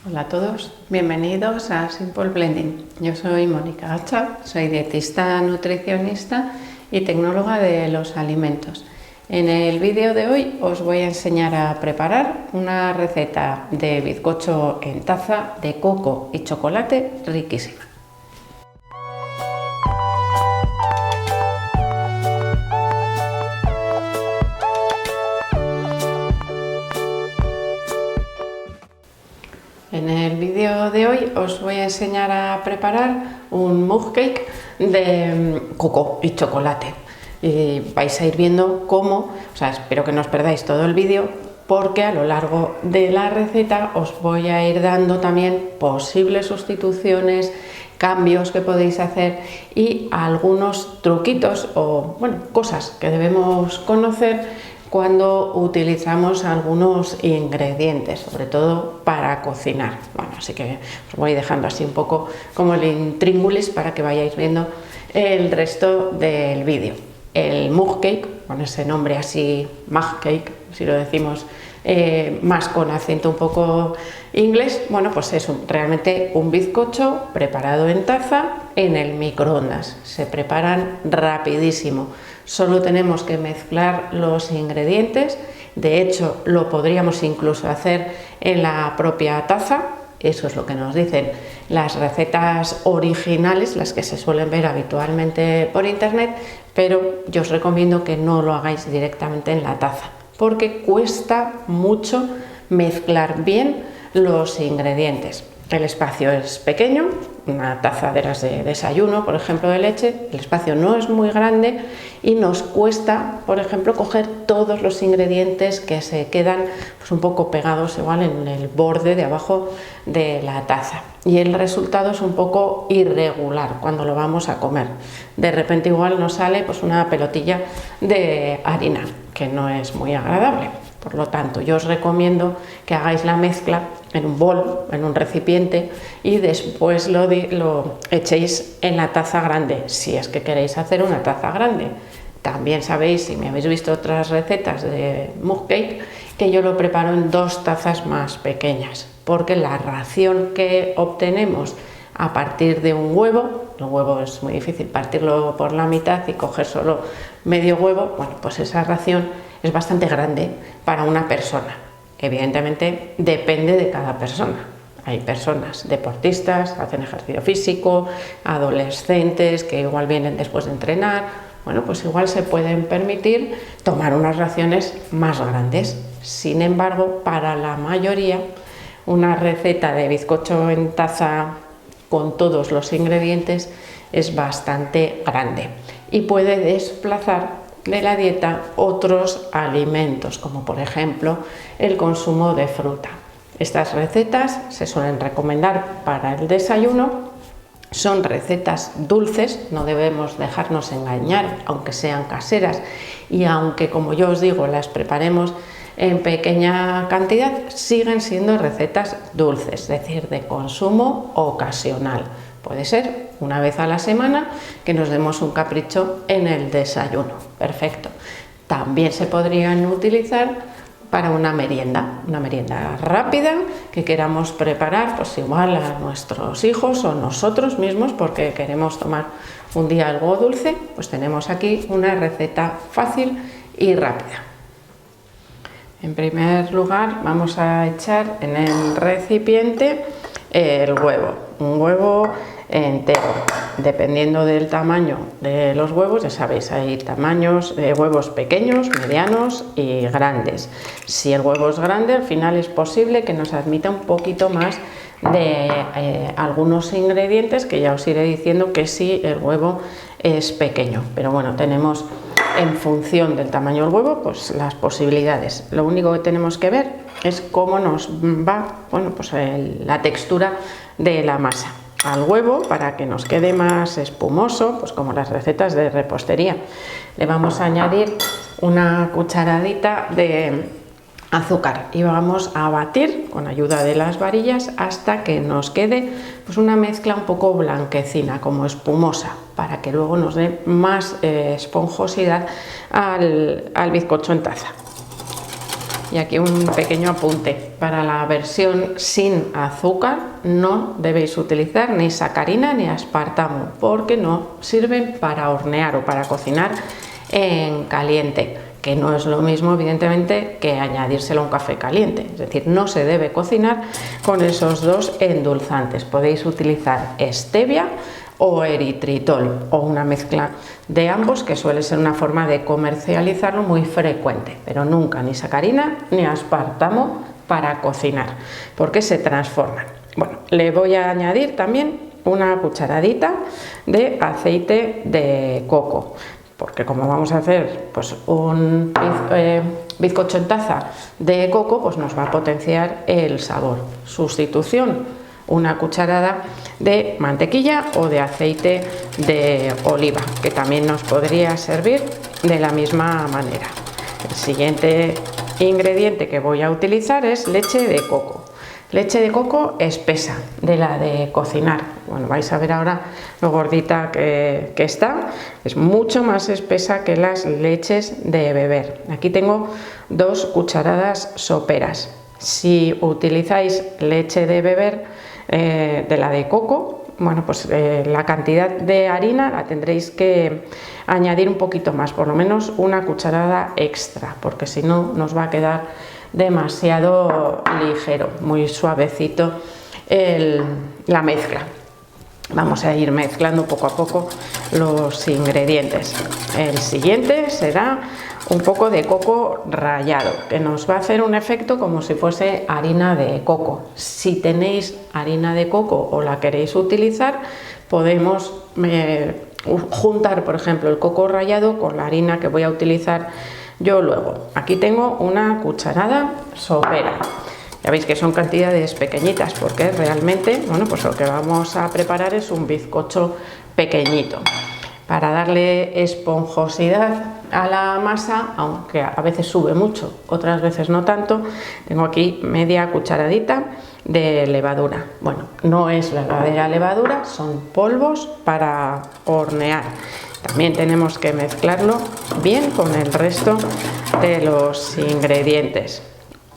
Hola a todos, bienvenidos a Simple Blending. Yo soy Mónica Gacha, soy dietista, nutricionista y tecnóloga de los alimentos. En el vídeo de hoy os voy a enseñar a preparar una receta de bizcocho en taza de coco y chocolate riquísima. En el vídeo de hoy os voy a enseñar a preparar un mug cake de coco y chocolate. Y vais a ir viendo cómo, espero que no os perdáis todo el vídeo, porque a lo largo de la receta os voy a ir dando también posibles sustituciones, cambios que podéis hacer y algunos truquitos o cosas que debemos conocer cuando utilizamos algunos ingredientes, sobre todo para cocinar. Así que os voy dejando así un poco como el intríngulis para que vayáis viendo el resto del vídeo. El mug cake, con ese nombre así, mug cake, si lo decimos más con acento un poco inglés, pues es realmente un bizcocho preparado en taza en el microondas. Se preparan rapidísimo. Solo tenemos que mezclar los ingredientes. De hecho, lo podríamos incluso hacer en la propia taza. Eso es lo que nos dicen las recetas originales, las que se suelen ver habitualmente por internet, pero yo os recomiendo que no lo hagáis directamente en la taza, porque cuesta mucho mezclar bien los ingredientes. El espacio es pequeño, una taza de las de desayuno, por ejemplo, de leche, el espacio no es muy grande y nos cuesta, por ejemplo, coger todos los ingredientes que se quedan un poco pegados igual en el borde de abajo de la taza. Y el resultado es un poco irregular cuando lo vamos a comer. De repente igual nos sale una pelotilla de harina, que no es muy agradable. Por lo tanto, yo os recomiendo que hagáis la mezcla en un bol, en un recipiente, y después lo echéis en la taza grande, si es que queréis hacer una taza grande. También sabéis, si me habéis visto otras recetas de mug cake, que yo lo preparo en 2 tazas más pequeñas, porque la ración que obtenemos a partir de un huevo, el huevo es muy difícil partirlo por la mitad y coger solo medio huevo, pues esa ración es bastante grande para una persona. Evidentemente depende de cada persona. Hay personas deportistas, hacen ejercicio físico, adolescentes que igual vienen después de entrenar, pues igual se pueden permitir tomar unas raciones más grandes. Sin embargo, para la mayoría, una receta de bizcocho en taza con todos los ingredientes es bastante grande y puede desplazar de la dieta otros alimentos, como por ejemplo el consumo de fruta. Estas recetas se suelen recomendar para el desayuno. Son recetas dulces, no debemos dejarnos engañar, aunque sean caseras y aunque, como yo os digo, las preparemos en pequeña cantidad, siguen siendo recetas dulces, es decir, de consumo ocasional. Puede ser una vez a la semana que nos demos un capricho en el desayuno. Perfecto. También se podrían utilizar para una merienda rápida que queramos preparar, igual a nuestros hijos o nosotros mismos, porque queremos tomar un día algo dulce, tenemos aquí una receta fácil y rápida. En primer lugar, vamos a echar en el recipiente el huevo, un huevo entero. Dependiendo del tamaño de los huevos, ya sabéis, hay tamaños de huevos pequeños, medianos y grandes. Si el huevo es grande, al final es posible que nos admita un poquito más de algunos ingredientes, que ya os iré diciendo que si el huevo es pequeño. Pero tenemos en función del tamaño del huevo las posibilidades. Lo único que tenemos que ver es cómo nos va la textura de la masa al huevo, para que nos quede más espumoso, como las recetas de repostería. Le vamos a añadir una cucharadita de azúcar y vamos a batir con ayuda de las varillas hasta que nos quede una mezcla un poco blanquecina, como espumosa, para que luego nos dé más esponjosidad al bizcocho en taza. Y aquí un pequeño apunte: para la versión sin azúcar no debéis utilizar ni sacarina ni aspartamo, porque no sirven para hornear o para cocinar en caliente, que no es lo mismo evidentemente que añadírselo a un café caliente. Es decir, no se debe cocinar con esos dos endulzantes. Podéis utilizar stevia o eritritol o una mezcla de ambos, que suele ser una forma de comercializarlo muy frecuente, pero nunca ni sacarina ni aspartamo para cocinar, porque se transforman. Bueno, le voy a añadir también una cucharadita de aceite de coco, porque como vamos a hacer pues un bizcocho en taza de coco, pues nos va a potenciar el sabor. Sustitución: una cucharada de mantequilla o de aceite de oliva, que también nos podría servir de la misma manera. El siguiente ingrediente que voy a utilizar es leche de coco. Leche de coco espesa, de la de cocinar. Bueno, vais a ver ahora lo gordita que está. Es mucho más espesa que las leches de beber. Aquí tengo 2 cucharadas soperas. Si utilizáis leche de beber, de la de coco, bueno, pues la cantidad de harina la tendréis que añadir un poquito más, por lo menos una cucharada extra, porque si no nos va a quedar demasiado ligero, muy suavecito la mezcla. Vamos a ir mezclando poco a poco los ingredientes. El siguiente será un poco de coco rallado, que nos va a hacer un efecto como si fuese harina de coco. Si tenéis harina de coco o la queréis utilizar, podemos juntar, por ejemplo, el coco rallado con la harina que voy a utilizar yo luego. Aquí tengo una cucharada sopera. Ya veis que son cantidades pequeñitas, porque realmente, bueno, pues lo que vamos a preparar es un bizcocho pequeñito. Para darle esponjosidad a la masa, aunque a veces sube mucho, otras veces no tanto, tengo aquí media cucharadita de levadura. Bueno, no es verdadera levadura, son polvos para hornear. También tenemos que mezclarlo bien con el resto de los ingredientes.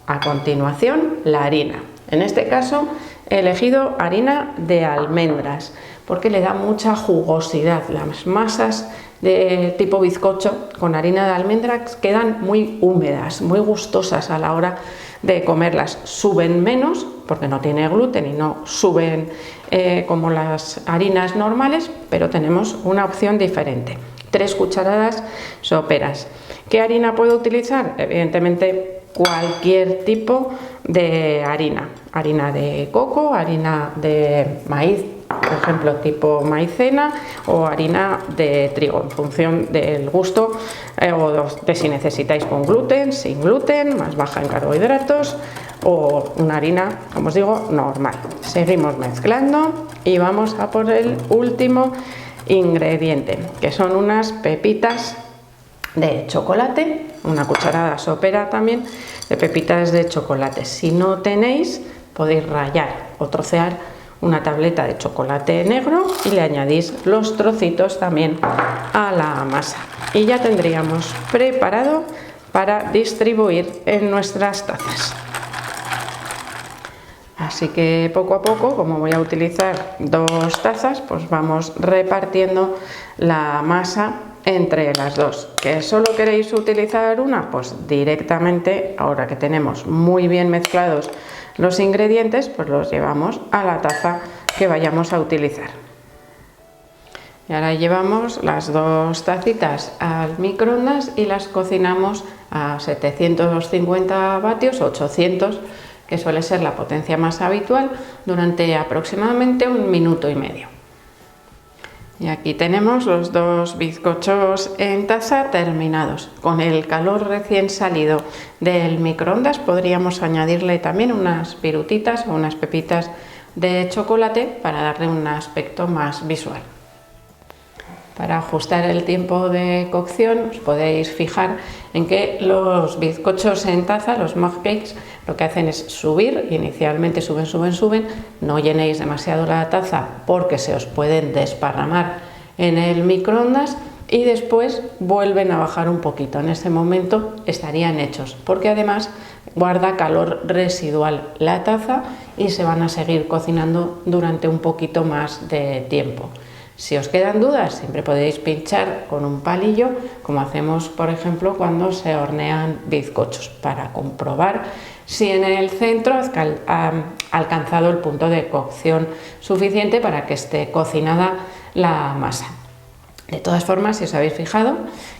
A continuación, la harina. En este caso he elegido harina de almendras, porque le da mucha jugosidad. Las masas de tipo bizcocho con harina de almendras quedan muy húmedas, muy gustosas a la hora de comerlas. Suben menos porque no tiene gluten y no suben como las harinas normales, pero tenemos una opción diferente. 3 cucharadas soperas. ¿Qué harina puedo utilizar? Evidentemente cualquier tipo de harina. Harina de coco, harina de maíz, por ejemplo, tipo maicena, o harina de trigo, en función del gusto o de si necesitáis con gluten, sin gluten, más baja en carbohidratos, o una harina, como os digo, normal. Seguimos mezclando y vamos a por el último ingrediente, que son unas pepitas de chocolate, una cucharada sopera también de pepitas de chocolate. Si no tenéis, podéis rallar o trocear una tableta de chocolate negro y le añadís los trocitos también a la masa, y ya tendríamos preparado para distribuir en nuestras tazas. Así que poco a poco, como voy a utilizar 2 tazas, pues vamos repartiendo la masa entre las 2. ¿Que solo queréis utilizar una? Pues directamente, ahora que tenemos muy bien mezclados los ingredientes, pues los llevamos a la taza que vayamos a utilizar. Y ahora llevamos las 2 tacitas al microondas y las cocinamos a 750 vatios, 800, que suele ser la potencia más habitual, durante aproximadamente 1 minuto y medio. Y aquí tenemos los 2 bizcochos en taza terminados. Con el calor recién salido del microondas podríamos añadirle también unas virutitas o unas pepitas de chocolate para darle un aspecto más visual. Para ajustar el tiempo de cocción os podéis fijar en que los bizcochos en taza, los mug cakes, lo que hacen es subir, inicialmente suben, no llenéis demasiado la taza porque se os pueden desparramar en el microondas, y después vuelven a bajar un poquito. En ese momento estarían hechos, porque además guarda calor residual la taza y se van a seguir cocinando durante un poquito más de tiempo. Si os quedan dudas, siempre podéis pinchar con un palillo, como hacemos por ejemplo cuando se hornean bizcochos, para comprobar si en el centro ha alcanzado el punto de cocción suficiente para que esté cocinada la masa. De todas formas, si os habéis fijado,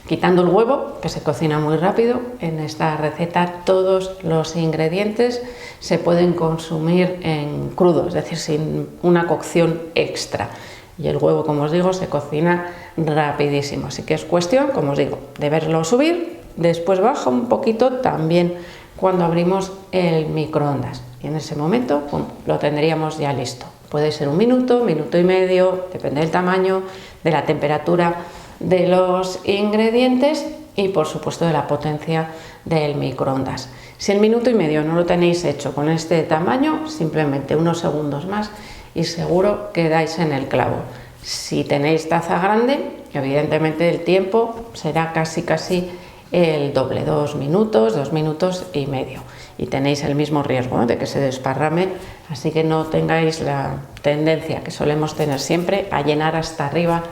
quitando el huevo, que se cocina muy rápido, en esta receta todos los ingredientes se pueden consumir en crudo, es decir, sin una cocción extra. Y el huevo, como os digo, se cocina rapidísimo. Así que es cuestión, como os digo, de verlo subir, después baja un poquito también cuando abrimos el microondas. Y en ese momento lo tendríamos ya listo. Puede ser un minuto, minuto y medio, depende del tamaño, de la temperatura de los ingredientes y por supuesto de la potencia del microondas. Si el minuto y medio no lo tenéis hecho con este tamaño, simplemente unos segundos más y seguro que dais en el clavo. Si tenéis taza grande, evidentemente el tiempo será casi el doble, 2 minutos y medio. Y tenéis el mismo riesgo de que se desparrame, así que no tengáis la tendencia que solemos tener siempre a llenar hasta arriba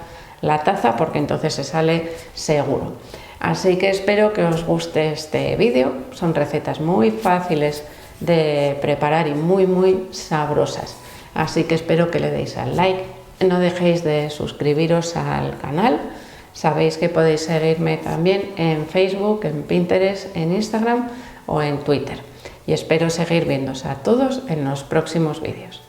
la taza, porque entonces se sale seguro. Así que espero que os guste este vídeo. Son recetas muy fáciles de preparar y muy sabrosas. Así que espero que le deis al like. No dejéis de suscribiros al canal. Sabéis que podéis seguirme también en Facebook, en Pinterest, en Instagram o en Twitter. Y espero seguir viéndose a todos en los próximos vídeos.